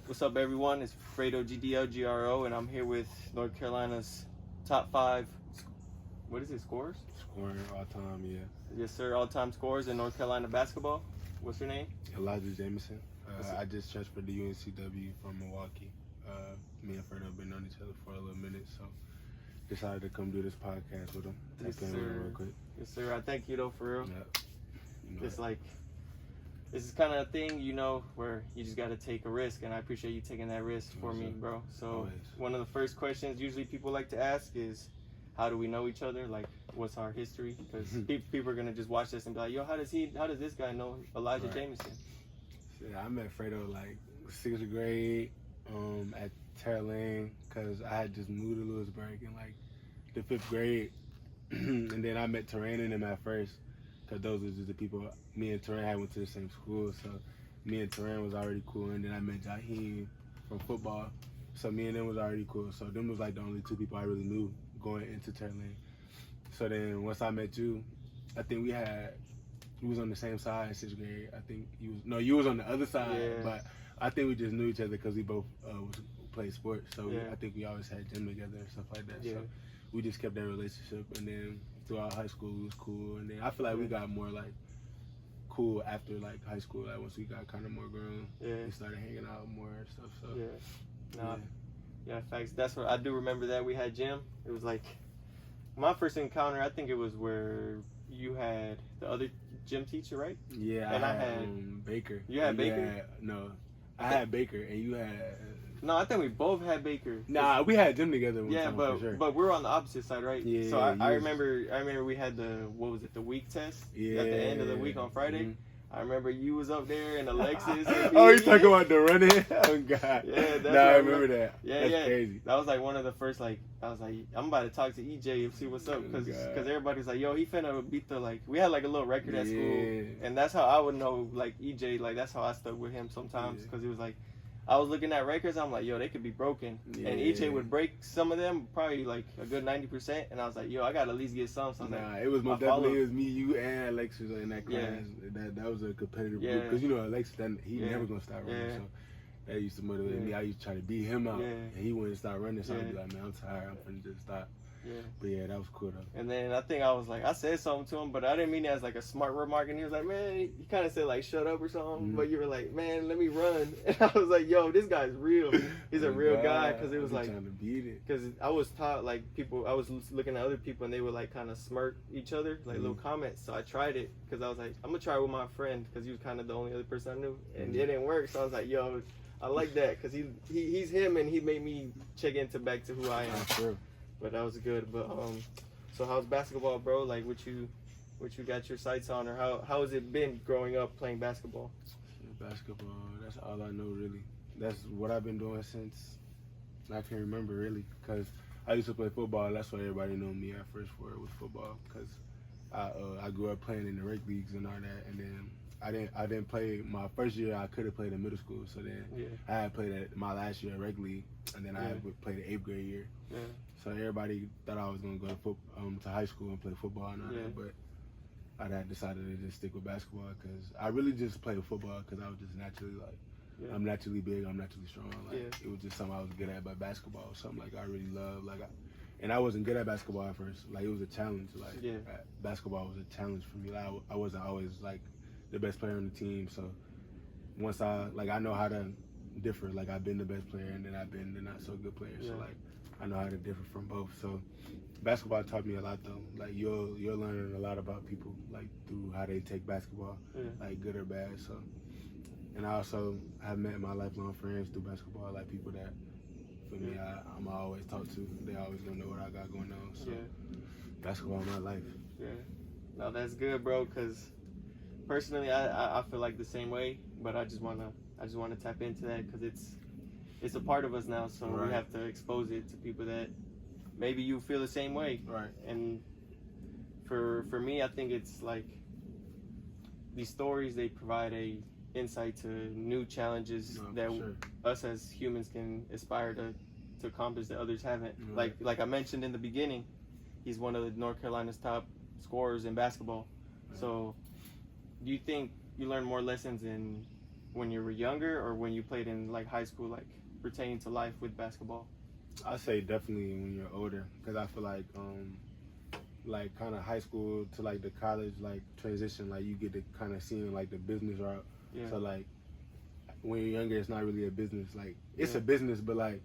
What's up, everyone? It's Fredo GDLGRO, and I'm here with North Carolina's top 5. What is it? Scores? Scoring all time, yeah. Yes, sir. All-time scores in North Carolina basketball. What's your name? Jamison. I just transferred to UNCW from Milwaukee. Me and Fredo have been on each other for a little minute, so decided to come do this podcast with him. Yes, Tap in sir. real quick. Yes, sir. I thank you though, for real. Yeah. You know It's like, this is kind of a thing, where you just got to take a risk, and I appreciate you taking that risk for me, bro. So Always. One of the first questions usually people like to ask is, how do we know each other? Like, what's our history? Because people are gonna just watch this and be like, yo, how does this guy know Elijah Jamison? Yeah, I met Fredo like 6th grade at Terra Lane, because I had just moved to Lewisburg in like the 5th grade. And then I met Terrain and him at first, because those were just the people. Me and Terrain had went to the same school, so me and Terrain was already cool. And then I met Jaheem from football, so me and them was already cool. So them was like the only 2 people I really knew going into Terra Lane. So then once I met you, I think we was on the same side in 6th grade. I think you was on the other side, Yeah. but I think we just knew each other because we both played sports. So Yeah. I think we always had gym together and stuff like that. Yeah. So we just kept that relationship, and then throughout high school it was cool. And then I feel like we got more like cool after like high school. Like once we got kind of more grown, we started hanging out more and stuff. So Yeah, facts. That's what I do remember, that we had gym. It was like my first encounter. I think it was where you had the other gym teacher, right? Yeah, and I had Baker. You had Baker? I had Baker, and you had. No, I think we both had Baker. Nah, we had gym together one time, but for sure. but we're on the opposite side, right? Yeah. So I remember we had the week test at the end of the week on Friday. Mm-hmm. I remember you was up there and Alexis. Oh, you talking about the running? Oh God. Yeah, that's I remember that. Yeah, that's crazy. That was like one of the first, like, I was like, I'm about to talk to EJ and see what's up, because everybody's like, yo, he finna beat we had like a little record at school, and that's how I would know, like, EJ, like, that's how I stuck with him sometimes, because he was like, I was looking at records, I'm like, yo, they could be broken, and EJ would break some of them, probably like a good 90%, and I was like, yo, I gotta at least get some. It was most definitely, it was me, you, and Alexis in that class. That was a competitive group, because Alexis, he never gonna stop running, so that used to motivate me. I used to try to beat him out, and he wouldn't stop running, so I'd be like, man, I'm tired, I'm finna just stop. But yeah, that was cool though. And then I think I was like, I said something to him, but I didn't mean it as like a smart remark. And he was like, man, he kind of said like, shut up or something. But you were like, man, let me run. And I was like, yo, this guy's real. He's a real guy. Because it was like, trying to beat it. Because I was taught, like, I was looking at other people and they would like kind of smirk each other, like little comments. So I tried it because I was like, I'm gonna try it with my friend, because he was kind of the only other person I knew, and it didn't work. So I was like, yo, I like that, because he's him, and he made me check back to who I am. Sure. But that was good. But so how's basketball, bro? Like, what you got your sights on, or how has it been growing up playing basketball? Basketball, that's all I know really. That's what I've been doing since I can remember, really. Because I used to play football. That's why everybody knew me at first for it was football. Because I grew up playing in the rec leagues and all that, and then I didn't play my first year. I could have played in middle school, so then I had played at my last year at rec league, and then I had played the 8th grade year. So everybody thought I was gonna go to high school and play football and all that, but I had decided to just stick with basketball, because I really just played football because I was just naturally I'm naturally big, I'm naturally strong. It was just something I was good at, but basketball was something like I really loved. And I wasn't good at basketball at first. Like, it was a challenge. Basketball was a challenge for me. I wasn't always like the best player on the team. So once I know how to differ. Like, I've been the best player, and then I've been the not so good player. So I know how to differ from both. So basketball taught me a lot though. Like, you're learning a lot about people, like, through how they take basketball, like good or bad. So, and I also have met my lifelong friends through basketball, like people that, for me, I'm always talk to. They always gonna know what I got going on. So basketball my life. No, that's good, bro. Cause personally, I feel like the same way, but I just wanna tap into that, because it's a part of us now. So we have to expose it to people that maybe you feel the same way. And for me, I think it's like these stories, they provide a insight to new challenges that us as humans can aspire to accomplish that others haven't. Like I mentioned in the beginning, he's one of the North Carolina's top scorers in basketball. So do you think you learn more lessons in when you were younger or when you played in like high school, like pertaining to life with basketball? I say definitely when you're older, because I feel like kind of high school to like the college like transition, like you get to kind of seeing like the business route. Yeah. So like when you're younger, it's not really a business. Like it's a business, but like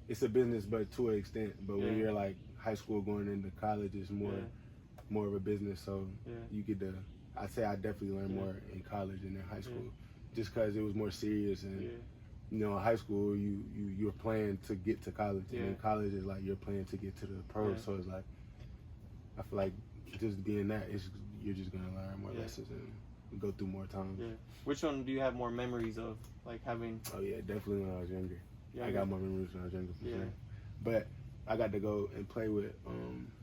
it's a business, but to an extent. But when you're like high school going into college, it's more of a business. So you get to. I'd say I definitely learned more in college than in high school, just because it was more serious. And you know, in high school you're playing to get to college, and in college is like you're playing to get to the pros. So it's like I feel like just being that, you're just gonna learn more lessons and go through more time. Yeah. Which one do you have more memories of, like having? Oh yeah, definitely when I was younger. I got more memories when I was younger for sure. But I got to go and play with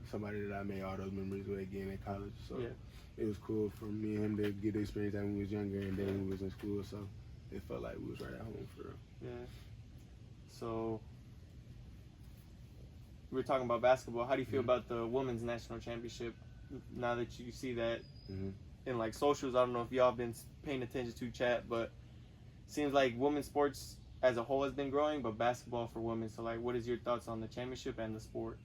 somebody that I made all those memories with again in college. So it was cool for me and him to get the experience that when we was younger and then when we was in school. So it felt like we was right at home for real. Yeah. So we were talking about basketball. How do you feel about the women's national championship now that you see that in like socials? I don't know if y'all been paying attention to chat, but seems like women's sports as a whole has been growing, but basketball for women. So like, what is your thoughts on the championship and the sport?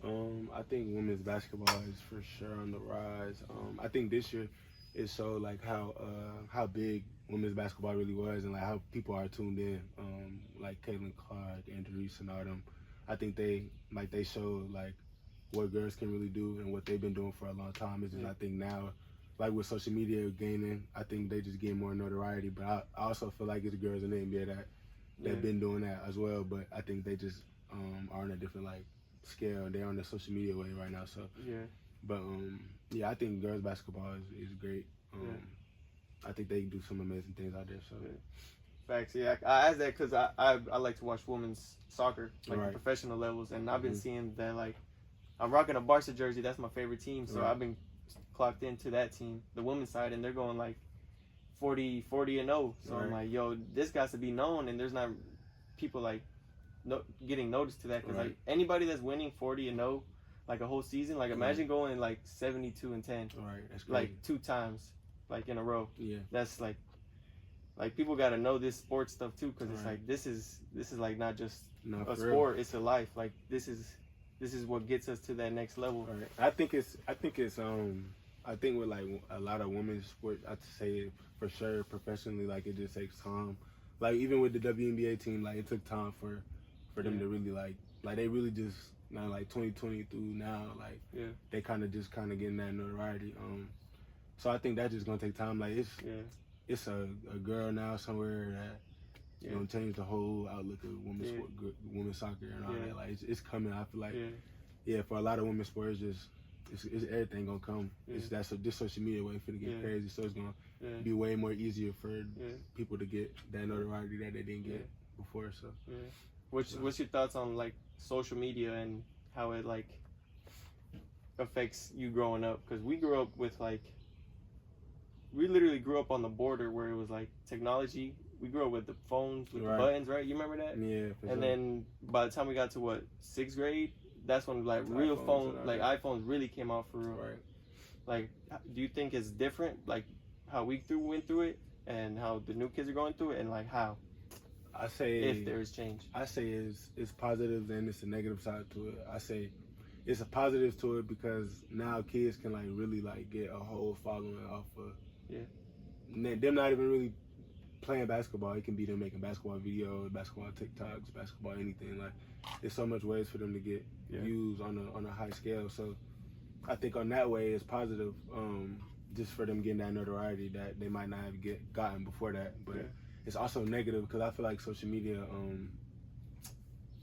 I think women's basketball is for sure on the rise. I think this year it showed like how big women's basketball really was, and like how people are tuned in. Like Caitlin Clark, Andrew Reese, and all them. I think they showed like what girls can really do and what they've been doing for a long time. It's just I think now, like with social media gaining, I think they just gain more notoriety. But I also feel like it's girls in the NBA that been doing that as well. But I think they just are on a different like scale. They're on the social media way right now. So but I think girls basketball is great. I think they do some amazing things out there. So. Facts. Yeah, I asked that because I like to watch women's soccer, like the professional levels, and I've been seeing that like I'm rocking a Barca jersey. That's my favorite team, so I've been clocked into that team, the women's side, and they're going like 40-0. So I'm like, yo, this got to be known, and there's not people like getting noticed to that because like anybody that's winning 40-0 like a whole season, like imagine going like 72-10, That's crazy. like 2 times like in a row. Yeah, that's like people got to know this sports stuff too, because it's like this is like not just a sport, it's a life. Like this is what gets us to that next level. I think with like a lot of women's sports, I'd say for sure professionally, like it just takes time. Like even with the WNBA team, like it took time for them to really like they really just now like 2020 through now, like they kind of getting that notoriety. So I think that's just gonna take time. Like it's a girl now somewhere that gonna change the whole outlook of women's soccer and all that. Like it's coming. I feel like for a lot of women's sports, it's everything gonna come. It's this social media way for to get crazy, so it's gonna be way more easier for people to get that notoriety that they didn't get before. So, what's your thoughts on like social media and how it like affects you growing up? Because we grew up with like. We literally grew up on the border where it was like technology. We grew up with the phones with the buttons, right? You remember that? Yeah. And then by the time we got to 6th grade, that's when like real phones, like iPhones, really came out for real. Right. Like, do you think it's different, like how we went through it, and how the new kids are going through it, and like how? I say if there is change. I say it's positive and it's a negative side to it. I say it's a positive to it because now kids can like really like get a whole following off of. Them not even really playing basketball. It can be them making basketball videos, basketball TikToks, basketball anything. Like there's so much ways for them to get views on a high scale. So I think on that way it's positive, just for them getting that notoriety that they might not have gotten before that. But it's also negative because I feel like social media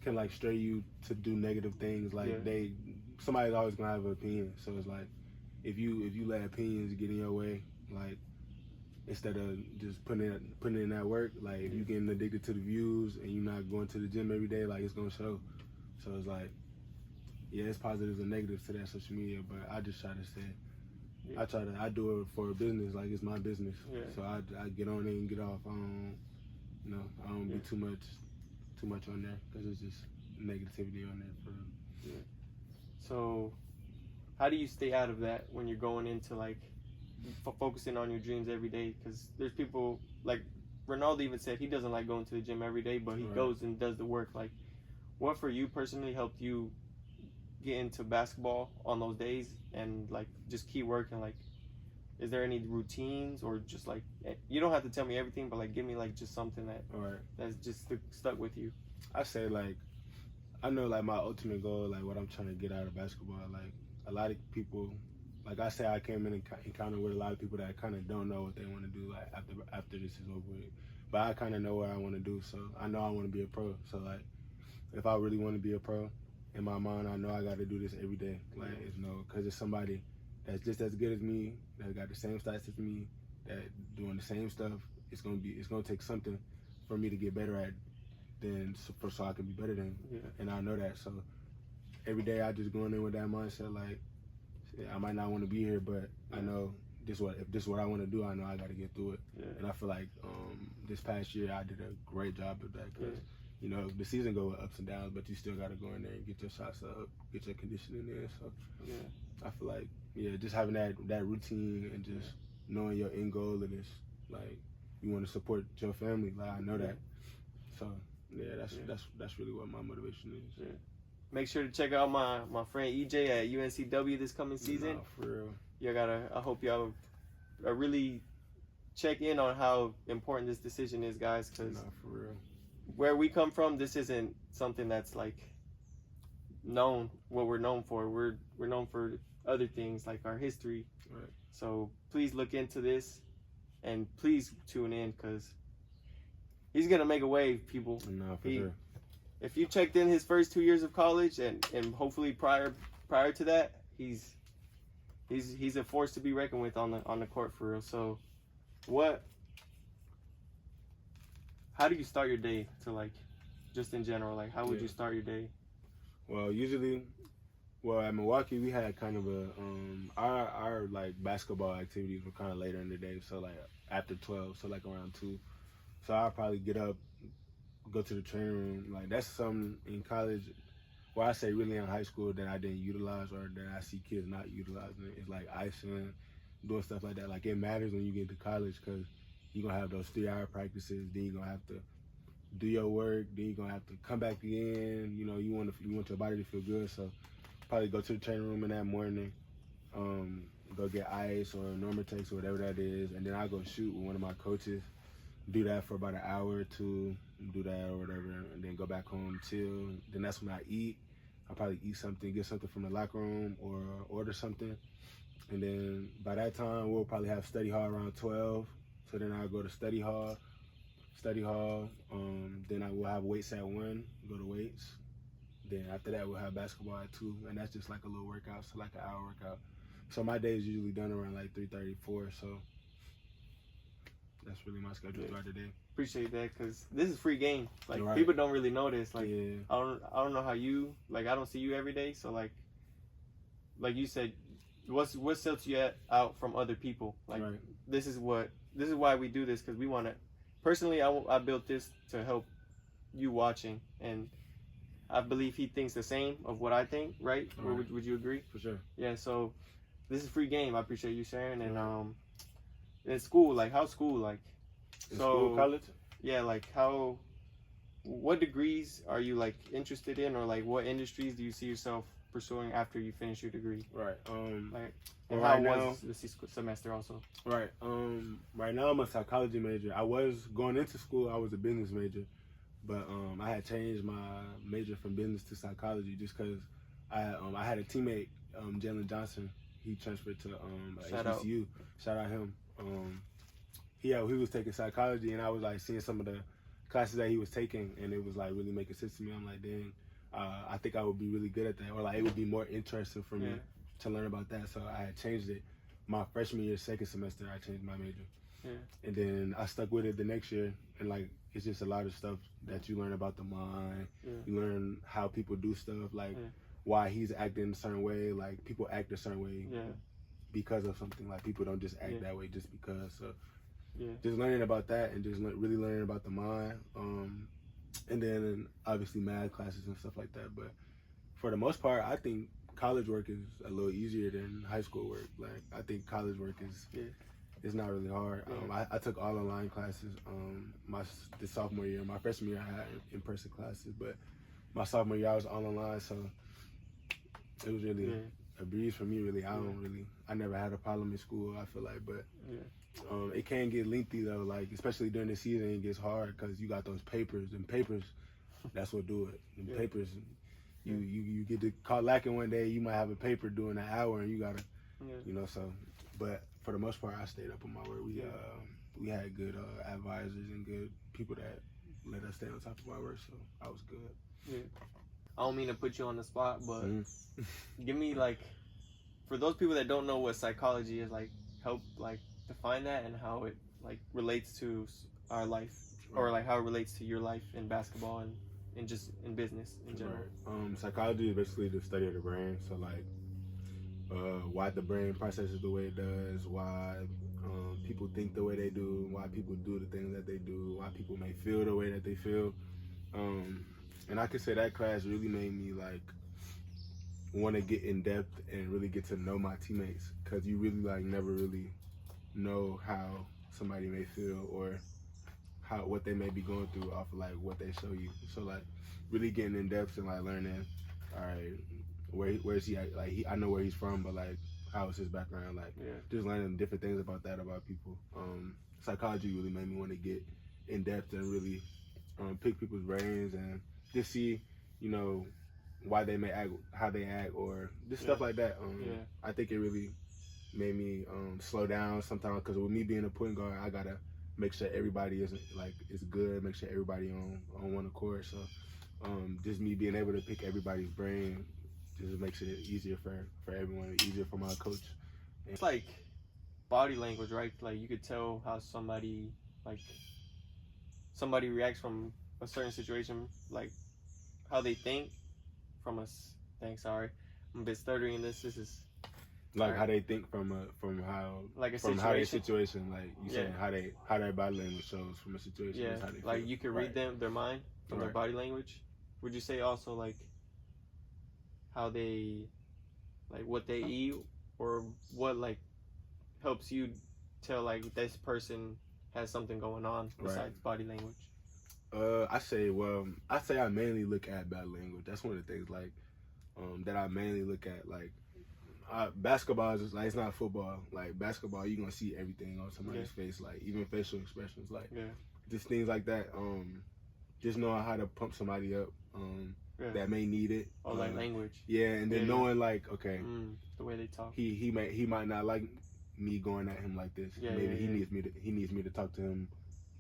can like stray you to do negative things. Like somebody's always gonna have an opinion. So it's like if you let opinions get in your way, like instead of just putting in that work, like if you getting addicted to the views and you're not going to the gym every day, like it's gonna show. So it's like, it's positives and negatives to that social media, but I just try to say, I do it for a business, like it's my business. So I get on it and get off. I don't be too much on there because it's just negativity on there for. So, how do you stay out of that when you're going into like focusing on your dreams every day. Because there's people like Ronaldo even said he doesn't like going to the gym every day, but he goes and does the work. Like, what for you personally helped you get into basketball on those days and like just keep working? Like, is there any routines or just like, you don't have to tell me everything, but like give me like just something that that's just stuck with you? I say like, I know like my ultimate goal, like what I'm trying to get out of basketball. Like a lot of people, like I say, I came in and encountered with a lot of people that kind of don't know what they want to do like after this is over with. But I kind of know what I want to do, so I know I want to be a pro. So like, if I really want to be a pro, in my mind, I know I got to do this every day. Like, it's because it's somebody that's just as good as me, that got the same stats as me, that doing the same stuff. It's gonna take something for me to get better at, so I can be better than. And I know that. So every day I just going in with that mindset. Like, I might not want to be here, but I know if this is what I want to do, I know I got to get through it. And I feel like this past year I did a great job of that because. You know, the season goes with ups and downs, but you still got to go in there and get your shots up, get your conditioning in. So, I feel like, just having that routine and just knowing your end goal of this, like, you want to support your family. Like, I know that. So, that's really what my motivation is. Make sure to check out my friend EJ at UNCW this coming season. For real. I hope y'all really check in on how important this decision is, guys, because for real. Where we come from, this isn't something that's like known what we're known for. We're known for other things like our history. So please look into this and please tune in because he's gonna make a wave, people. For sure. If you checked in his first 2 years of college and hopefully prior to that, he's a force to be reckoned with on the court for real. So how do you start your day to like, just in general, like how would you start your day? Well, usually, at Milwaukee, we had kind of a, our like basketball activities were kind of later in the day. So like after 12, so like around 2. So I'll probably get up, go to the training room. Like that's something in college, I say really in high school that I didn't utilize or that I see kids not utilizing it. It's like icing, doing stuff like that. Like it matters when you get to college because you're going to have those 3-hour practices, then you're going to have to do your work, then you're going to have to come back again. You know, you want your body to feel good, so probably go to the training room in that morning, go get ice or Normatex or whatever that is, and then I go shoot with one of my coaches, do that for about an hour or two, do that or whatever, and then go back home, chill. Then that's when I eat. I'll probably eat something, get something from the locker room or order something. And then by that time, we'll probably have study hall around 12. So then I'll go to study hall. Then I will have weights at 1, go to weights. Then after that, we'll have basketball at 2, and that's just like a little workout, so like an hour workout. So my day is usually done around like 3:30, 4, so that's really my schedule throughout the day. Appreciate that, because this is free game. Like, people don't really know this. Like, I don't know how you, like, I don't see you every day, so like you said, what sets you out from other people? Like, this is why we do this, because we want to. Personally, I built this to help you watching, and I believe he thinks the same of what I think, right? Would you agree? For sure. Yeah. So this is free game. I appreciate you sharing, and in school, like how's school like? School, college? Yeah, like what degrees are you like interested in, or like what industries do you see yourself pursuing after you finish your degree? And how was the semester also? Right now I'm a psychology major. I was going into school, I was a business major, but I had changed my major from business to psychology just because I had a teammate, Jalen Johnson. He transferred to HBCU. Shout out him. He was taking psychology, and I was like seeing some of the classes that he was taking, and it was like really making sense to me. I'm like, dang, I think I would be really good at that, or like it would be more interesting for me to learn about that. So I had changed it. My freshman year, second semester, I changed my major, and then I stuck with it the next year. And like it's just a lot of stuff that you learn about the mind. You learn how people do stuff, like why he's acting a certain way. Like people act a certain way because of something. Like people don't just act that way just because. So just learning about that and just really learning about the mind. And then obviously math classes and stuff like that. But for the most part, I think college work is a little easier than high school work. Like, I think college work is it's not really hard. I took all online classes. The sophomore year, my freshman year, I had in-person classes, but my sophomore year I was all online, so it was really a breeze for me. Really, I never had a problem in school. I feel like, but it can get lengthy though. Like, especially during the season, it gets hard because you got those papers, and papers, that's what do it. And papers, you get to caught lacking one day, you might have a paper doing an hour, and you gotta, you know. So, but for the most part, I stayed up on my work. We had good advisors and good people that let us stay on top of our work, so I was good. Yeah. I don't mean to put you on the spot, but give me, like, for those people that don't know what psychology is, like, help, like, define that and how it, like, relates to our life, or, like, how it relates to your life in basketball and just in business in general. Psychology is basically the study of the brain, so, like, why the brain processes the way it does, why people think the way they do, why people do the things that they do, why people may feel the way that they feel. And I could say that class really made me, like, want to get in depth and really get to know my teammates, because you really, like, never really know how somebody may feel or what they may be going through off of, like, what they show you. So, like, really getting in depth and, like, learning, all right, where's he at? Like, I know where he's from, but, like, how is his background? Like, just learning different things about people. Psychology really made me want to get in depth and really pick people's brains and just see, you know, why they may act, how they act, or just stuff like that. I think it really made me slow down sometimes, because with me being a point guard, I gotta make sure everybody is good, make sure everybody on one accord. So just me being able to pick everybody's brain just makes it easier for everyone, easier for my coach. It's like body language, right? Like, you could tell how somebody reacts from a certain situation, like how they think from sorry, I'm a bit stuttering in this. This is like how they think from how, like, a situation. From how their situation, like you saying how their body language shows from a situation. Yeah, how they like feel. You can read their mind from their body language. Would you say also, like, how they, like, what they eat, or what, like, helps you tell, like, this person has something going on besides body language? I say I mainly look at body language. That's one of the things, like, that I mainly look at. Like, basketball is just, like, it's not football. Like, basketball, you're gonna see everything on somebody's face, like, even facial expressions, like, just things like that. Just knowing how to pump somebody up that may need it. Or like language. Yeah, and then knowing, like, okay, the way they talk. He might not like me going at him like this. Maybe he needs me to talk to him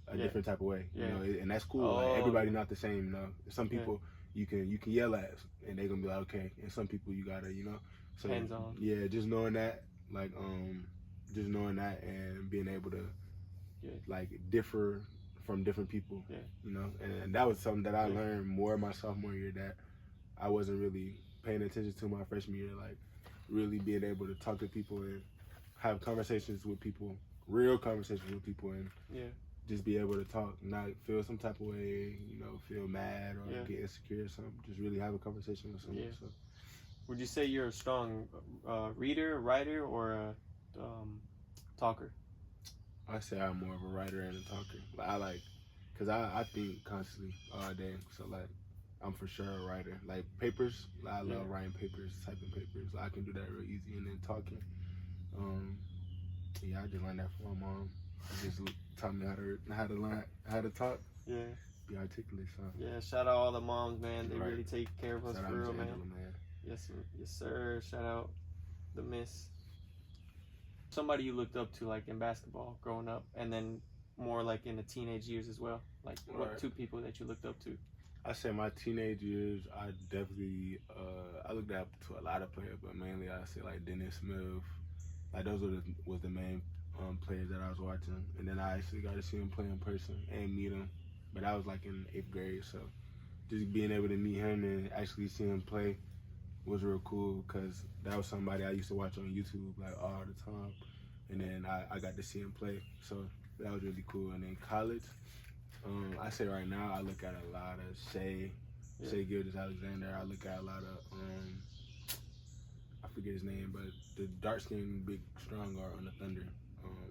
a different type of way. You know, and that's cool. Like, everybody not the same. You know, some people you can yell at and they're gonna be like, okay, and some people you gotta, you know. So hands on. Yeah, just knowing that, like, just knowing that and being able to like differ from different people. You know, and that was something that I learned more my sophomore year that I wasn't really paying attention to my freshman year. Like, really being able to talk to people and have conversations with people, real conversations with people, and just be able to talk, not feel some type of way, you know, feel mad or get insecure or something. Just really have a conversation with someone. So. Would you say you're a strong reader, writer, or a talker? I say I'm more of a writer and a talker. Cause I think constantly all day. So, like, I'm for sure a writer. Like, papers, I love writing papers, typing papers. I can do that real easy. And then talking, I just learned that from my mom. She just taught me how to talk. Yeah. Be articulate. So. Yeah. Shout out all the moms, man. They really take care of us for real, man. Yes, sir. Shout out the miss. Somebody you looked up to, like, in basketball growing up, and then more like in the teenage years as well. Like, what two people that you looked up to? I say my teenage years, I definitely I looked up to a lot of players, but mainly I say, like, Dennis Smith. Like, those was the main players that I was watching, and then I actually got to see him play in person and meet him. But I was, like, in 8th grade, so just being able to meet him and actually see him play was real cool, because that was somebody I used to watch on YouTube, like, all the time. And then I got to see him play, so that was really cool. And then college, I say right now I look at a lot of Shea Gilgeous-Alexander. I look at a lot of I forget his name, but the dark skinned big strong guard on the Thunder.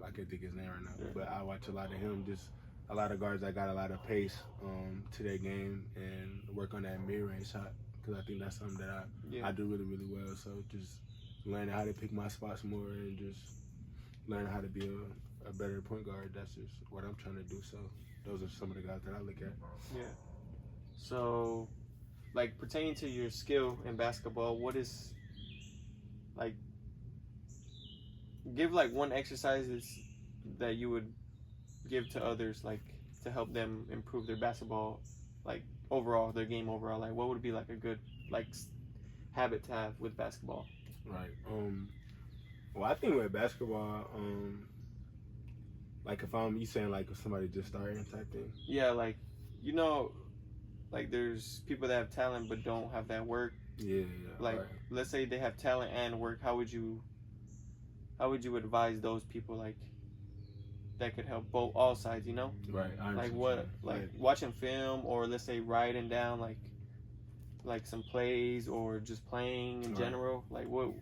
I can't think his name right now, but I watch a lot of him. Just a lot of guards that got a lot of pace to their game and work on that mid-range shot, because I think that's something that I do really, really well. So just learning how to pick my spots more and just learning how to be a better point guard. That's just what I'm trying to do. So those are some of the guys that I look at. Yeah. So, like, pertaining to your skill in basketball, what is, like, give, like, one exercises that you would give to others, like, to help them improve their basketball, like, overall, their game overall. Like, what would be, like, a good, like, habit to have with basketball? Right. Well, I think with basketball, like, you saying, like, if somebody just starting type thing? Yeah, like, like, there's people that have talent but don't have that work. Yeah. Like, right. Let's say they have talent and work. How would you advise those people, like, that could help all sides? Right. Like what? Like watching film, or let's say writing down like some plays, or just playing in general. Like what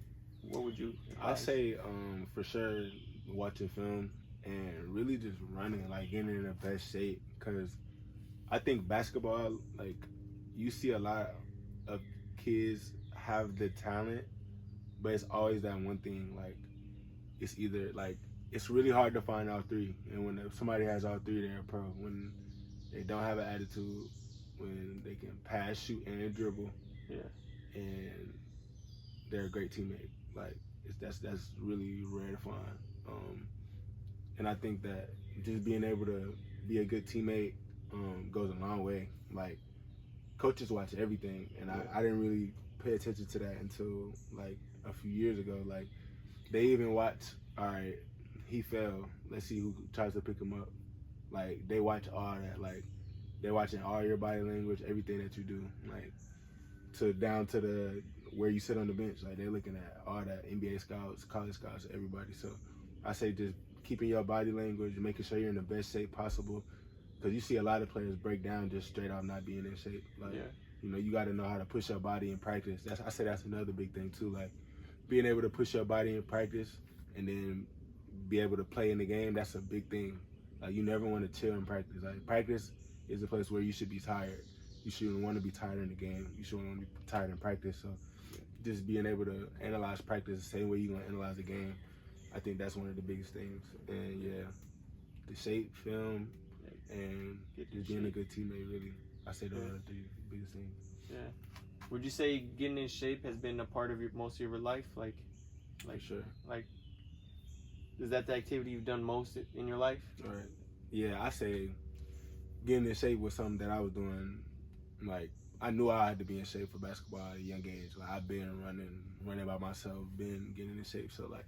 would you advise? I say for sure watching film and really just running, like getting in the best shape, because I think basketball, like, you see a lot of kids have the talent, but it's always that one thing, like, it's either, like, it's really hard to find all three. And when somebody has all three, they're a pro. When they don't have an attitude, when they can pass, shoot, and dribble, and they're a great teammate. Like, that's really rare to find. And I think that just being able to be a good teammate goes a long way. Like, coaches watch everything, and I didn't really pay attention to that until, like, a few years ago. Like, they even watch, all right, he fell, let's see who tries to pick him up. Like, they watch all that. Like, they're watching all your body language, everything that you do, like, down to the where you sit on the bench. Like, they're looking at all that, NBA scouts, college scouts, everybody. So I say just keeping your body language, making sure you're in the best shape possible, because you see a lot of players break down just straight off not being in shape. Like, you got to know how to push your body in practice. I say that's another big thing too. Like, being able to push your body in practice and then be able to play in the game, that's a big thing. Like, you never want to chill in practice. Like, practice is a place where you should be tired. You shouldn't want to be tired in the game. You shouldn't want to be tired in practice. So just being able to analyze practice the same way you're going to analyze the game, I think that's one of the biggest things. And the shape, film, and just being a good teammate, really. I say those are the three biggest things. Yeah. Would you say getting in shape has been a part of most of your life? Like sure. Like, is that the activity you've done most in your life? All right. Yeah, I say getting in shape was something that I was doing. Like, I knew I had to be in shape for basketball at a young age. Like, I've been running by myself, been getting in shape. So, like,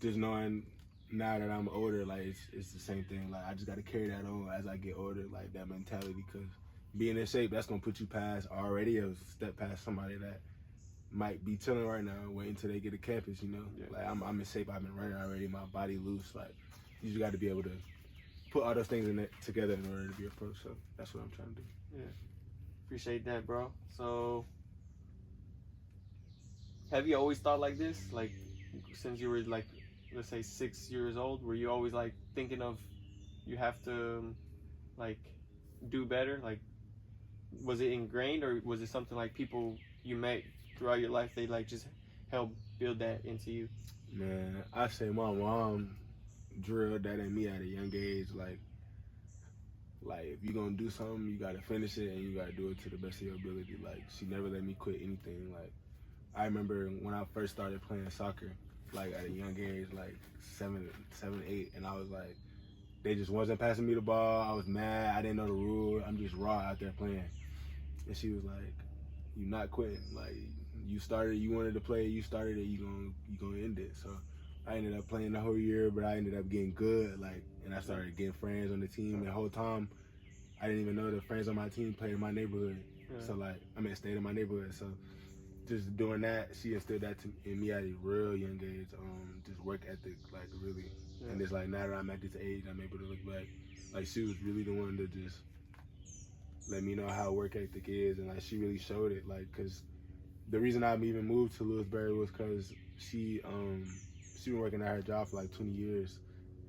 just knowing now that I'm older, like, it's the same thing. Like, I just got to carry that on as I get older, like, that mentality, because being in shape, that's going to put you past already a step past somebody that might be chilling right now, waiting until they get to campus, Like, I'm in shape, I've been running already, my body loose. Like, you just got to be able to put all those things together in order to be a pro. So that's what I'm trying to do. Yeah. Appreciate that, bro. So, have you always thought like this? Like, since you were, like, let's say 6 years old, were you always, like, thinking of you have to, like, do better? Like, was it ingrained, or was it something like people you met throughout your life, they, like, just help build that into you? Man, I say my mom drilled that in me at a young age. Like, if you're going to do something, you got to finish it, and you got to do it to the best of your ability. Like, she never let me quit anything. Like, I remember when I first started playing soccer, like, at a young age, like 7, 8, and I was like, they just wasn't passing me the ball. I was mad. I didn't know the rule. I'm just raw out there playing. And she was like, "You not quitting. Like, you started, you wanted to play, you started it, you gonna end it." So I ended up playing the whole year, but I ended up getting good, like, and I started getting friends on the team. The whole time, I didn't even know the friends on my team played in my neighborhood. So, like, stayed in my neighborhood. So just doing that, she instilled that in me at a real young age. Just work ethic, like, really. And it's like, now that I'm at this age, I'm able to look back. Like, she was really the one to just let me know how work ethic is, and, like, she really showed it. Like, 'cause the reason I even moved to Lewisburg was because she been working at her job for like 20 years.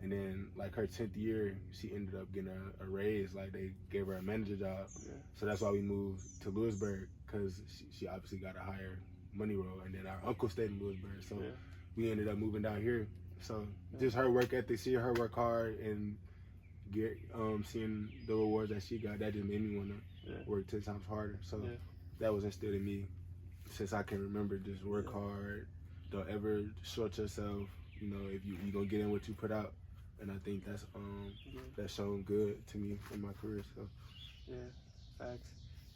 And then, like, her 10th year, she ended up getting a raise. Like, they gave her a manager job. Yeah. So that's why we moved to Lewisburg, because she obviously got a higher money role. And then our uncle stayed in Lewisburg. So we ended up moving down here. So just her work ethic, seeing her work hard and get seeing the rewards that she got, that just made me want to work 10 times harder. So that was instilled in me since I can remember. Just work hard. Don't ever short yourself. You know, if you going to get in what you put out. And I think that's shown good to me in my career. So facts.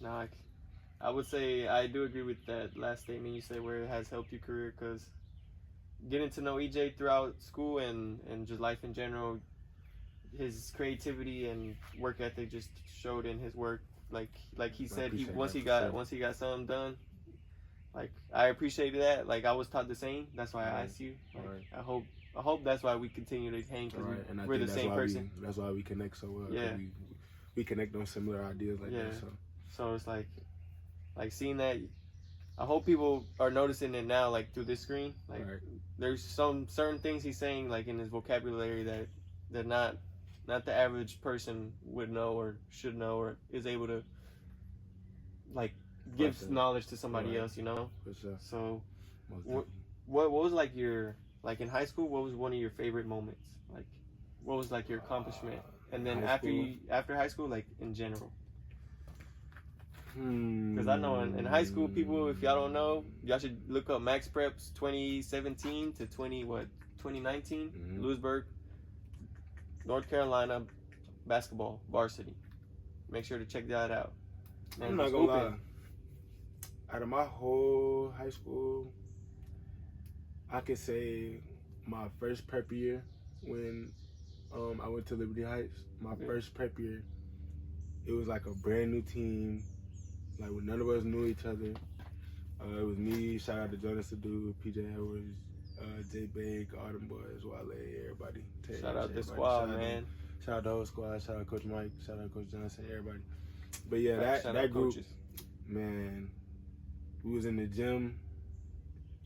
Now, I would say I do agree with that last statement you said, where it has helped your career, because getting to know EJ throughout school and just life in general, his creativity and work ethic just showed in his work. Like he said, once he got something done, like, I appreciated that. Like, I was taught the same. That's why I asked you. Like, I hope that's why we continue to hang, because we're the same person. That's why we connect so well. Yeah. We connect on similar ideas like that. So it's like seeing that. I hope people are noticing it now, like, through this screen. Like, there's some certain things he's saying, like, in his vocabulary that not the average person would know or should know or is able to, like, give knowledge to somebody else, you know? For sure. So what was, like, your... Like, in high school, what was one of your favorite moments? Like, what was, like, your accomplishment? And then after high school, like, in general. Because I know in high school, people, if y'all don't know, y'all should look up Max Preps 2017 to 2019, Lewisburg, North Carolina basketball varsity. Make sure to check that out. Man, I'm not gonna lie. Out of my whole high school, I could say my first prep year when I went to Liberty Heights. My first prep year, it was like a brand new team. Like, when none of us knew each other. It was me. Shout out to Jonas Adu, PJ Edwards, J Bake, all them boys, Wale, everybody. Shout out the squad, man. Shout out the whole squad. Shout out Coach Mike. Shout out Coach Johnson, everybody. But yeah, that group, coaches. Man, we was in the gym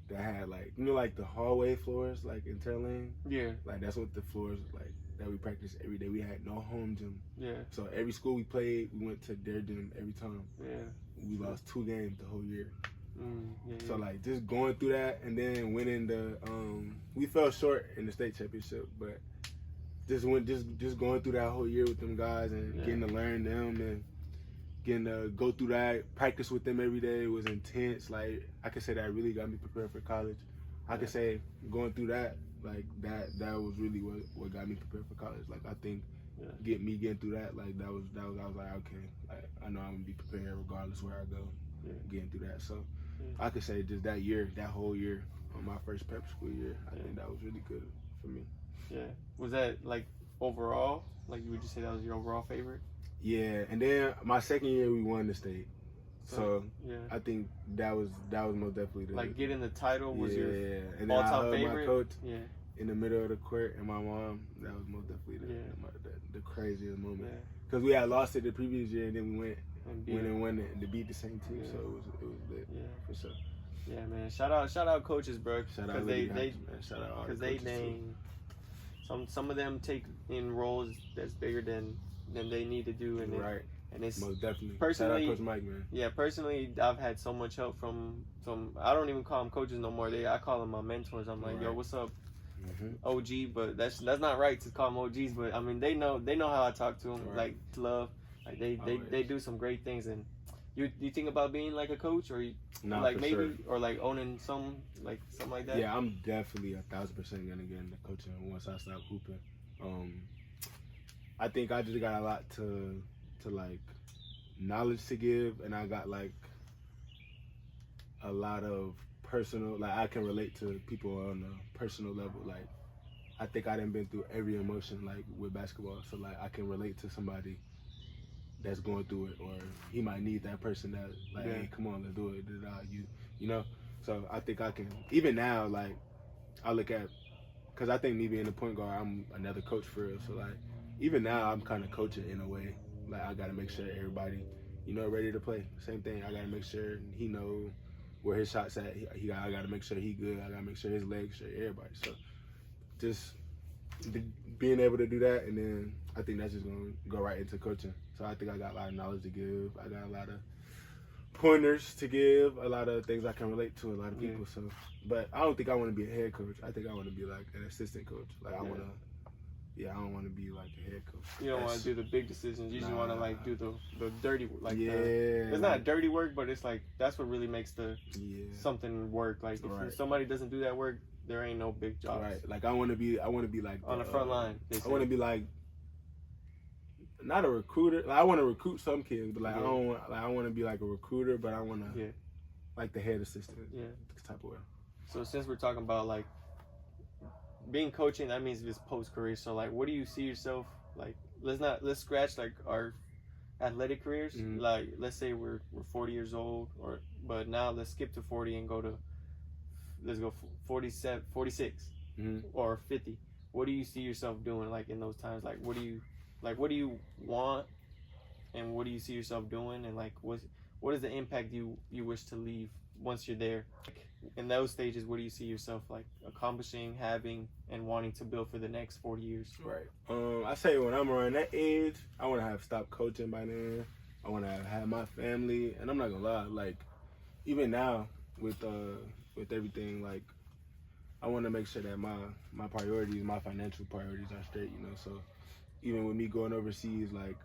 that had, like, you know, like the hallway floors, like in Terrain. Yeah. Like, that's what the floors like that we practiced every day. We had no home gym. Yeah. So every school we played, we went to their gym every time. Yeah. We lost 2 games the whole year. So, like, just going through that and then winning the we fell short in the state championship, but just going through that whole year with them guys and getting to learn them and getting to go through that, practice with them every day was intense. Like, I could say that really got me prepared for college. I could say going through that, like, that was really what got me prepared for college. Like, I think getting through that, like, that was I was like, okay, like, I know I'm gonna be prepared regardless where I go. Getting through that, so I could say just that whole year, my first prep school year, I think that was really good for me. Yeah. Was that, like, overall? Like, would you say that was your overall favorite? Yeah, and then my second year we won the state. So I think that was most definitely like getting the title was your and then all-time I favorite. My coach in the middle of the court and my mom. That was most definitely the craziest moment because we had lost it the previous year and then we went and to beat the same team. So it was lit for sure. Yeah, man. Shout out coaches, bro. Shout out they name some of them take in roles that's bigger than they need to do, and and it's most definitely. Personally, shout out Coach Mike, man. Yeah, personally, I've had so much help from I don't even call them coaches no more. I call them my mentors. I'm like, yo, what's up, OG? But that's not right to call them OGs. But I mean, they know how I talk to them, like to love. Like they do some great things. And you think about being like a coach, or like maybe or like owning something like that? Yeah, I'm definitely 1,000% gonna get into coaching once I stop hooping. I think I just got a lot to like knowledge to give, and I got like a lot of personal, like I can relate to people on a personal level. Like I think I done been through every emotion like with basketball, so like I can relate to somebody that's going through it, or he might need that person that like, hey, come on, let's do it. You know. So I think I can. Even now, like I look at, because I think me being a point guard, I'm another coach for real. So like even now, I'm kind of coaching in a way. Like I gotta make sure everybody, ready to play. Same thing. I gotta make sure he know where his shot's at. I got to make sure he good. I got to make sure his legs straight. Everybody. So just being able to do that, and then I think that's just gonna go right into coaching. So I think I got a lot of knowledge to give. I got a lot of pointers to give, a lot of things I can relate to a lot of people. So, but I don't think I want to be a head coach. I think I want to be like an assistant coach. Like I want to. Yeah, I don't want to be like a head coach. You don't want to do the big decisions. You just want to like do the dirty, like it's not dirty work, but it's like that's what really makes the something work. Like if somebody doesn't do that work, there ain't no big jobs. Right. Like I want to be like on the front line. I want to be like not a recruiter. Like, I want to recruit some kids, but like I don't want. Like I want to be like a recruiter, but I want to like the head assistant. Type of way. So since we're talking about like being coaching, that means this post career. So like, what do you see yourself like? Let's scratch like our athletic careers. Like let's say we're 40 years old, but now let's skip to 40 and let's go 47, 46 or 50. What do you see yourself doing like in those times? Like what do you want, and what do you see yourself doing, and like what is the impact you wish to leave once you're there? Like, in those stages, what do you see yourself like accomplishing, having, and wanting to build for the next 40 years? Right. I say when I'm around that age, I want to have stopped coaching by then. I want to have my family, and I'm not gonna lie, like even now with everything, like I want to make sure that my priorities, my financial priorities are straight. You know, so even with me going overseas, like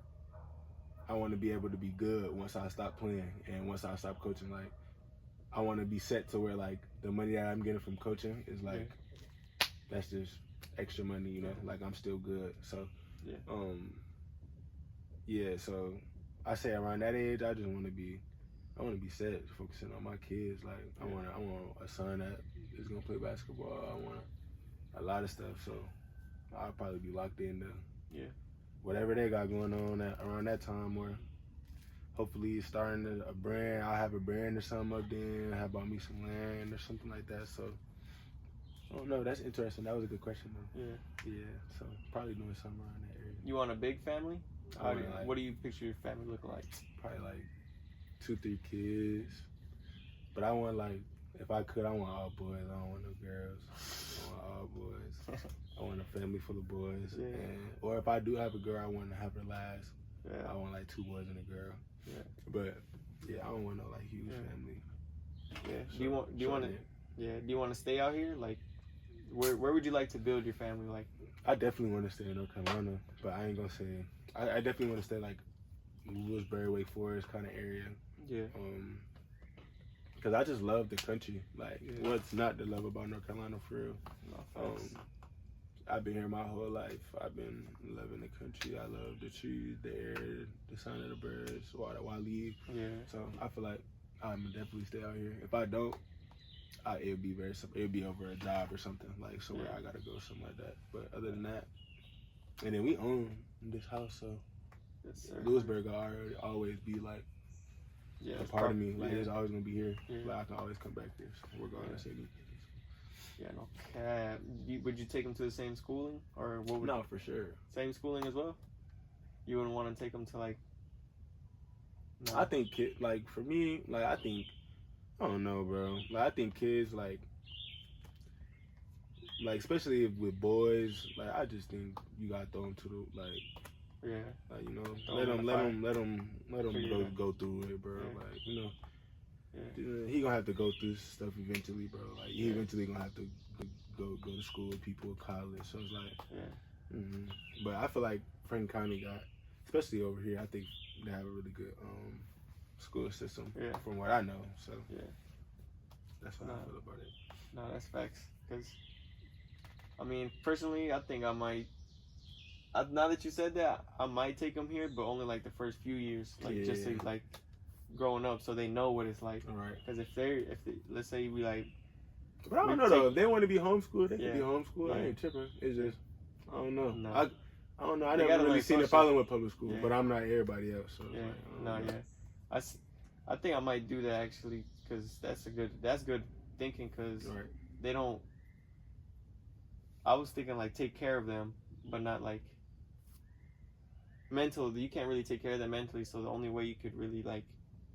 I want to be able to be good once I stop playing and once I stop coaching. Like I want to be set to where like the money that I'm getting from coaching is like that's just extra money, you know. Like I'm still good. So so I say around that age, I want to be set, focusing on my kids. Like I want a son that is gonna play basketball. I want a lot of stuff. So I'll probably be locked into whatever they got going on around that time, or hopefully starting a brand. I'll have a brand or something up then, have bought me some land or something like that. So I don't know, that's interesting. That was a good question though. Yeah, so probably doing something around that area. You want a big family? What do you picture your family looking like? Probably like 2-3 kids. But I want like, if I could, I want all boys. I don't want no girls. I want all boys. I want a family full of boys. Or if I do have a girl, I want to have her last. I want like 2 boys and a girl. But I don't want no like huge family. Do you want to stay out here? Like where would you like to build your family? Like I definitely want to stay in North Carolina, but I ain't gonna say I definitely want to stay like Lewisburg, Wake Forest kind of area. Because I just love the country. Like what's not to love about North Carolina for real? I've been here my whole life. I've been loving the country. I love the trees, the air, the sound of the birds, while I leave. So I feel like I'm definitely stay out here. If I don't, it'd be over a job or something, like somewhere I gotta go, something like that. But other than that, and then we own this house, so Lewisburg will always be like a part of me. Like it's always gonna be here. Like I can always come back here, so regardless of anything. Would you take them to the same schooling, or what? No, for sure. Same schooling as well. You wouldn't want to take them to like. No. I think like for me, like I don't know, bro. Like I think kids like especially with boys, like I just think you gotta throw them to the like you know, let them go through it, bro. Like you know. He gonna have to go through stuff eventually, bro. Like he eventually gonna have to go to school with people in college. So it's like, But I feel like Franklin County got, especially over here, I think they have a really good school system from what I know. So that's what I feel about it. No, that's facts. Cause I mean, personally, I think I might. Now that you said that, I might take them here, but only like the first few years, like just to like. Growing up, so they know what it's like. Right. Because if they, let's say we like. But I don't know though. If they want to be homeschooled, they can be homeschooled. I ain't tripping. It's just I don't know. No. I don't know. I never really seen a problem with public school, but I'm not everybody else. So I think I might do that actually, because that's good thinking, because they don't. I was thinking like take care of them, but not like. Mentally, you can't really take care of them mentally, so the only way you could really like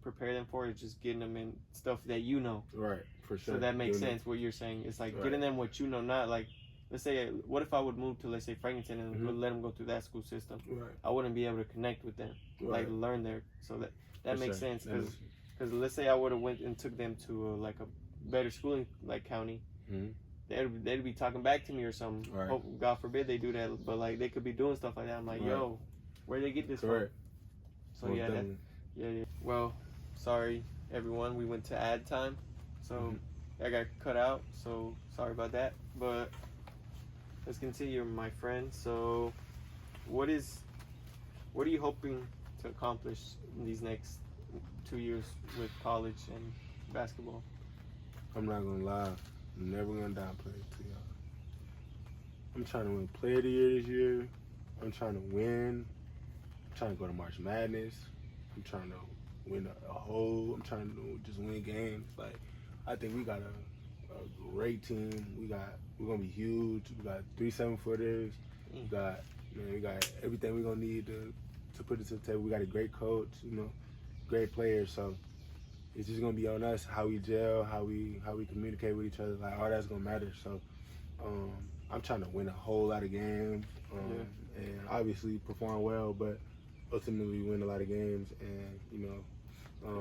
prepare them for. It's just getting them in stuff that you know. Right, for sure. So that makes sense. What you're saying, it's like Right. getting them what you know, not like, let's say, what if I would move to, let's say, Franklinton and Mhm. let them go through that school system? Right. I wouldn't be able to connect with them, Right. like learn there. So that For makes sure. sense, because let's say I would have went and took them to like a better schooling like county, Mhm. they'd be talking back to me or something. Right. Hope, God forbid they do that, but like they could be doing stuff like that. I'm like, Right. yo, where they get this Correct. from? So yeah. Well, sorry everyone, we went to ad time, so I got cut out. So sorry about that. But let's continue, my friend. So, what are you hoping to accomplish in these next 2 years with college and basketball? I'm not gonna lie, I'm never gonna downplay it to y'all. I'm trying to win Player of the Year this year. I'm trying to win. I'm trying to go to March Madness. I'm trying to win a whole. I'm trying to just win games. Like, I think we got a great team. We're gonna be huge. We got 3 7-footers. We got everything we're gonna need to put it to the table. We got a great coach, great players. So it's just gonna be on us how we gel, how we communicate with each other. Like, all that's gonna matter. So I'm trying to win a whole lot of games, and obviously perform well, but ultimately win a lot of games. And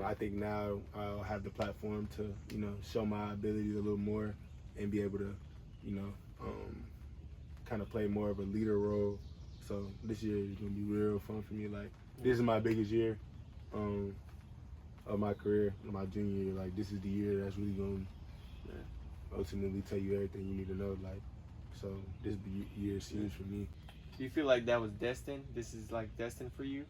I think now I'll have the platform to show my abilities a little more and be able to kind of play more of a leader role. So this year is gonna be real fun for me. Like, this is my biggest year of my career, my junior year. Like, this is the year that's really gonna ultimately tell you everything you need to know. Like, so this year is huge for me. Do you feel like that was destined? This is like destined for you?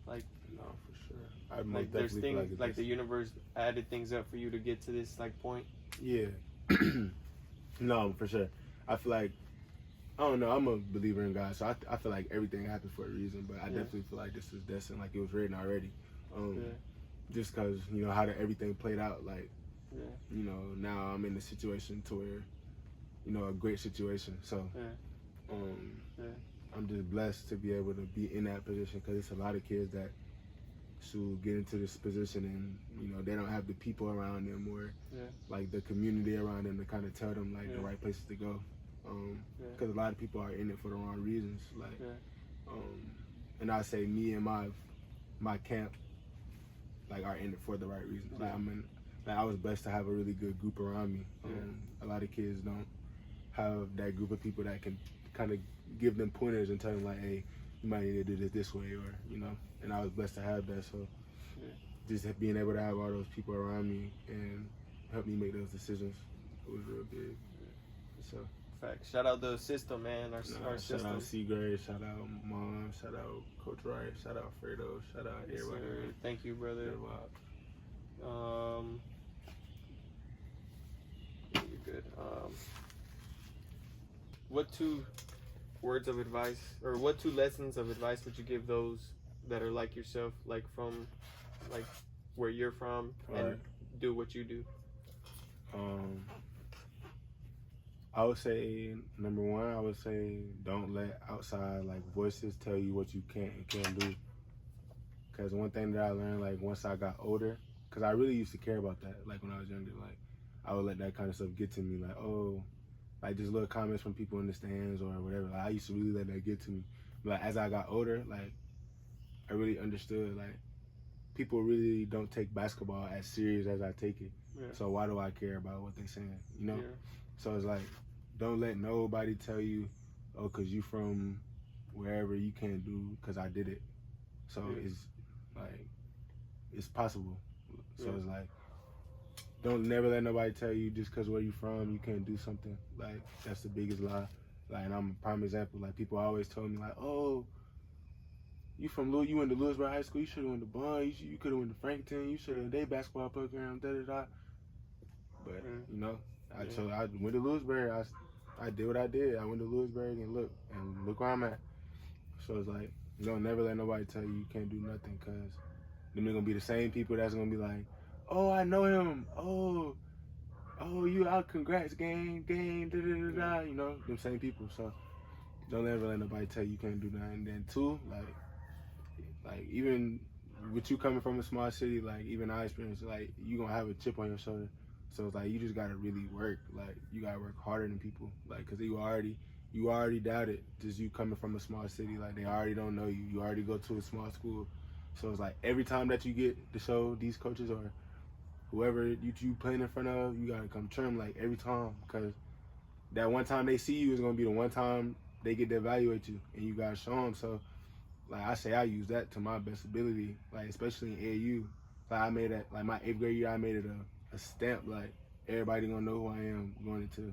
Like, no, for sure. I most like there's definitely things feel like the universe added things up for you to get to this like point. Yeah. No, for sure. I feel like, I don't know, I'm a believer in God, so I feel like everything happens for a reason, but I definitely feel like this is destined, like it was written already. Just because, how everything played out, like, now I'm in a situation to where, a great situation. So, I'm just blessed to be able to be in that position, because it's a lot of kids that should get into this position and, they don't have the people around them or like the community around them to kind of tell them like the right places to go. Because a lot of people are in it for the wrong reasons. Like, and I say me and my camp like are in it for the right reasons. Like, I was blessed to have a really good group around me. A lot of kids don't have that group of people that can kind of give them pointers and tell them like, hey, you might need to do this way, or and I was blessed to have that. So just being able to have all those people around me and help me make those decisions was real big. So fact. Shout out the system, man. Our system. Shout out Seagrave, shout out Mom, shout out Coach Wright, shout out Fredo, shout out everybody. Thank you, brother. You're good. What 2 words of advice, or what 2 lessons of advice would you give those that are like yourself, like from like where you're from, and do what you do? I would say, number 1, I would say don't let outside like voices tell you what you can and can't do. Because one thing that I learned, like, once I got older, because I really used to care about that, like when I was younger, like I would let that kind of stuff get to me, like, oh, like just little comments from people in the stands or whatever. Like, I used to really let that get to me. Like, as I got older, like I really understood, like, people really don't take basketball as serious as I take it. So why do I care about what they're saying, So it's like, don't let nobody tell you, oh, because you from wherever, you can't do, because I did it. So it's like, it's possible. So it's like, don't never let nobody tell you just because where you from, you can't do something. Like, that's the biggest lie. Like, and I'm a prime example. Like, people always told me, like, oh, you went to Lewisburg High School, you should have went to Bond, you could have went to Franklinton, you should have their basketball program, da-da-da. But, I went to Lewisburg. I did what I did. I went to Lewisburg and look where I'm at. So it's like, don't never let nobody tell you can't do nothing, because then they're going to be the same people that's going to be like, oh, I know him. Oh, you out, congrats, gang, da-da-da-da, them same people. So don't ever let nobody tell you can't do nothing. And then 2, like even with you coming from a small city, like even I experienced, like you gonna have a chip on your shoulder. So it's like you just gotta really work. Like you gotta work harder than people. Like, cause you already doubt it. Just you coming from a small city, like they already don't know you. You already go to a small school. So it's like every time that you get to show these coaches or whoever you playing in front of, you gotta come trim like every time, because that one time they see you is gonna be the one time they get to evaluate you, and you gotta show them. So like I say, I use that to my best ability, like especially in AAU. Like I made it, like my 8th grade year, I made it a stamp. Like everybody gonna know who I am going into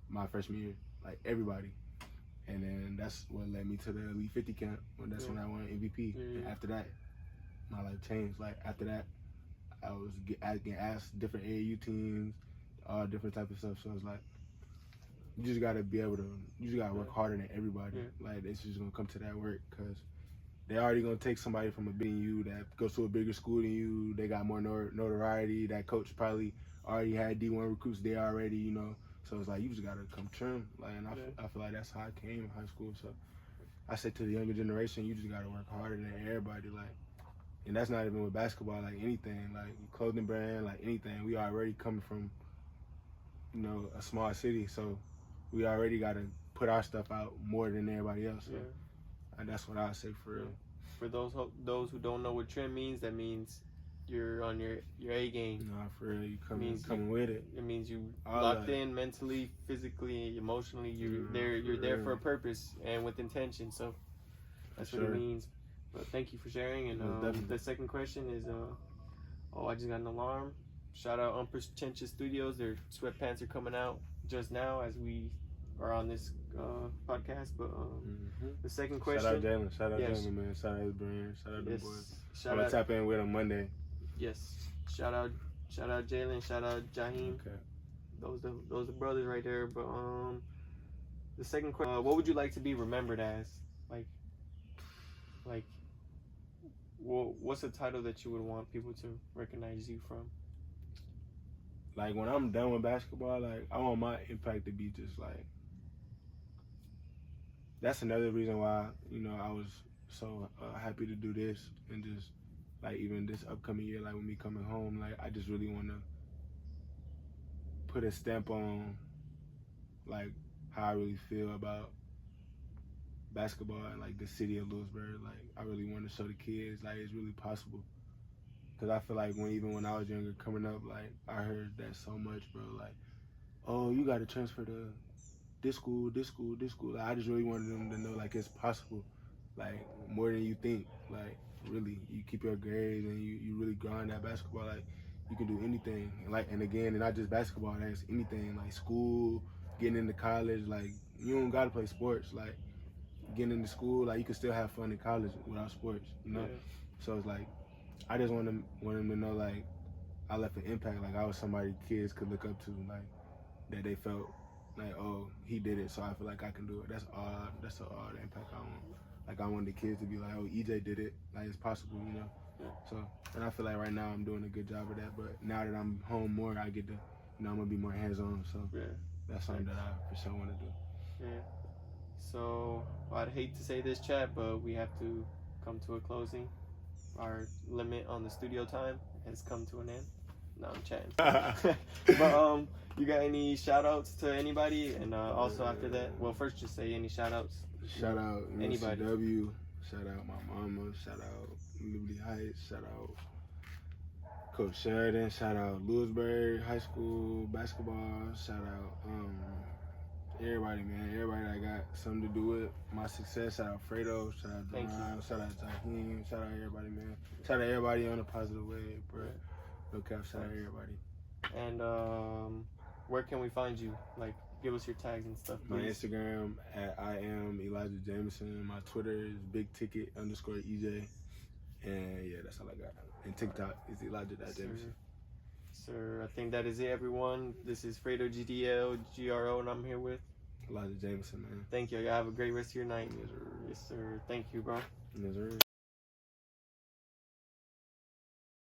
my freshman year, like everybody. And then that's what led me to the Elite 50 camp. That's when I won MVP. And after that, my life changed. Like after that, I was getting asked different AAU teams, all different type of stuff. So it's like you just gotta be able to, you just gotta work harder than everybody. Like it's just gonna come to that work, because they already gonna take somebody from a big you that goes to a bigger school than you. They got more notoriety. That coach probably already had D1 recruits there already, you know. So it's like you just gotta come trim. Like, and I feel like that's how I came in high school. So I say to the younger generation, you just gotta work harder than everybody. Like, and that's not even with basketball. Like anything, like clothing brand, like anything. We already coming from, you know, a small city. So we already gotta put our stuff out more than everybody else. So. And that's what I say for real. For those who don't know what trim means, that means you're on your A game. Nah, for real, you coming with it. It means you locked in mentally, physically, emotionally. You're there for a purpose and with intention. So that's what it means. But thank you for sharing. And the second question is, I just got an alarm. Shout out Unpretentious Studios. Their sweatpants are coming out just now as we are on this podcast. But the second question. Shout out Jalen. Shout out Jalen, man. Shout out his brand. Shout out them boys. I'm gonna tap in with him Monday. Yes. Shout out Jalen. Shout out Jaheim. Okay. Those are brothers right there. But the second question. What would you like to be remembered as? Like, what's a title that you would want people to recognize you from? Like when I'm done with basketball, like I want my impact to be just like. That's another reason why, you know, I was so happy to do this, and just like even this upcoming year, like with me coming home, like I just really want to put a stamp on like how I really feel about basketball and like the city of Lewisburg. Like I really want to show the kids like it's really possible. Cause I feel like even when I was younger, coming up, like I heard that so much, bro. Like, oh, you got to transfer to this school. Like, I just really wanted them to know like it's possible, like more than you think. Like really, you keep your grades and you really grind that basketball. Like you can do anything. And again, and not just basketball. That's anything. Like school, getting into college. Like you don't gotta play sports. Like getting into school, like you can still have fun in college without sports. You know. So it's like. I just want them to know, like, I left an impact. Like, I was somebody kids could look up to, like, that they felt like, oh, he did it, so I feel like I can do it. That's all the impact I want. Like, I want the kids to be like, oh, EJ did it. Like, it's possible, you know? So, and I feel like right now I'm doing a good job of that. But now that I'm home more, I get to, you know, I'm going to be more hands-on. So, that's something that I for sure want to do. Yeah. So, I'd hate to say this, chat, but we have to come to a closing. Our limit on the studio time has come to an end. No, I'm chatting. But you got any shout outs to anybody? And also after that, well, first just say any shout outs. Shout out anybody. UNCW. Shout out my mama. Shout out Liberty Heights. Shout out Coach Sheridan. Shout out Lewisburg High School basketball. Shout out everybody, man. Everybody that got something to do with my success. Shout out Fredo. Shout out John. Shout out Jaheim. Shout out everybody, man. Shout out everybody on a positive way, bro. No cap. Shout out everybody. And where can we find you? Like, give us your tags and stuff, please. My Instagram at I am Elijah Jamison. My Twitter is bigticket_EJ. And yeah, that's all I got. And TikTok is Elijah.Jamison. Sir, I think that is it, everyone. This is Fredo GDL GRO, and I'm here with Elijah Jamison, man. Thank you. Y'all have a great rest of your night. Yes, sir. Thank you, bro. Yes, sir.